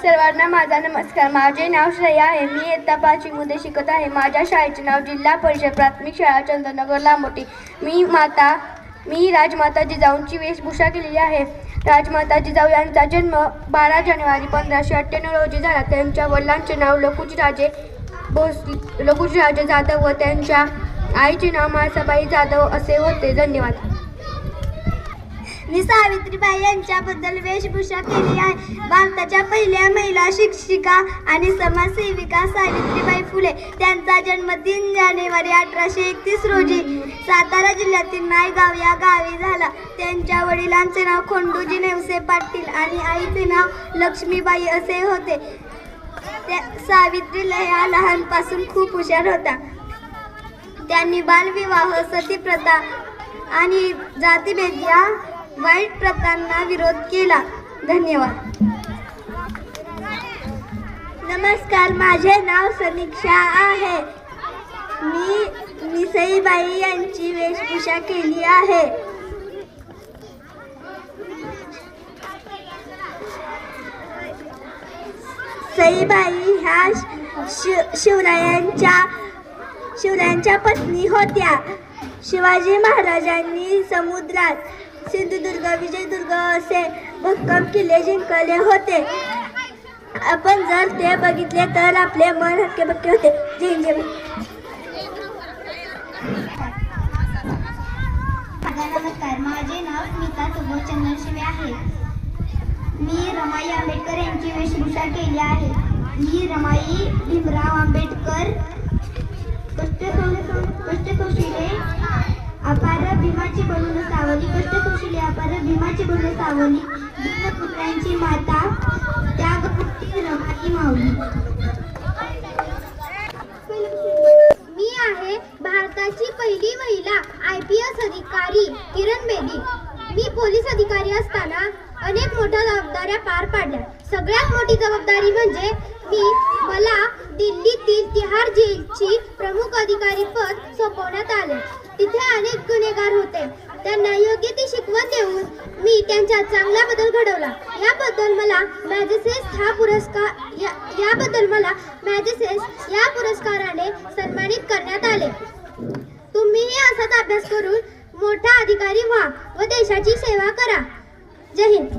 सर्वांना माझा नमस्कार. माझे नाव श्रेया आहे. मी इयत्ता 5वी मध्ये शिकत आहे. माझ्या शाळेचे नाव जिल्हा परिषद प्राथमिक शाळा चंद्रनगर लांबोटी. मी राजमाता जिजाऊंची वेशभूषा केलेली आहे. राजमाता जिजाऊ यांचा जन्म 12 जानेवारी 1598 रोजी झाला. त्यांच्या वडिलांचे नाव लखुजीराजे जाधव व त्यांच्या आईचे नाव म्हाळसाबाई जाधव असे होते. धन्यवाद. मी सावित्रीबाई यांच्याबद्दल वेशभूषा केली आहे. भारताच्या पहिल्या महिला शिक्षिका आणि समाजसेविका सावित्रीबाई फुले. त्यांचा जन्म 3 जानेवारी 1831 रोजी सातारा जिल्ह्यातील नायगाव या गावी झाला. त्यांच्या वडिलांचे नाव खंडूजी नेवसे पाटील आणि आईचे नाव लक्ष्मीबाई असे होते. सावित्रीला या लहानपासून खूप हुशार होता. त्यांनी बालविवाह, सतीप्रथा आणि जातीभेद या वाईट प्रथांना विरोध केला. धन्यवाद. नमस्कार, माझे नाव समीक्षा आहे. मी सईबाई यांची वेशभूषा केली आहे. सईबाई ह्या शिवरायांच्या पत्नी होत्या. शिवाजी महाराजांनी समुद्रात सिंधुदुर्ग, विजयदुर्ग असे भक्कम किल्ले जिंकले होते. आपण जर ते बघितले तर आपले मन हक्केबक्के होते. जय जय. नमस्कार, माझे नाव स्मिता सुबोध चंद्रशिवे आहे. मी रमाई आंबेडकर यांची वेशभूषा केली आहे. मी रमाई भीमराव आंबेडकर कष्टकौशल्ये अपार भीमाची बनून सावली, कष्टकौशल्ये अपार भीमाची बनून सावली, भीमपुत्रांची माता त्यागपूर्ती रमाई माऊली. मी आहे भारताची पहिली महिला IPS अधिकारी किरण बेदी. मी पोलीस अधिकारी असताना अनेक मोठ्या जबाबदाऱ्या पार पाडल्या. सगळ्यात मोठी जबाबदारी म्हणजे मला दिल्लीतील तिहार जेलची प्रमुख अधिकारी पद सोपवण्यात आले. तिथे अनेक गुन्हेगार होते. त्यांना योग्य ती शिकवण देऊन मी त्यांच्यात चांगला बदल घडवला. याबद्दल मला मॅजेसेस या पुरस्काराने सन्मानित करण्यात आले. तुम्हीही असाच अभ्यास करून मोठा अधिकारी व्हा व देशाची सेवा करा. जय हिंद.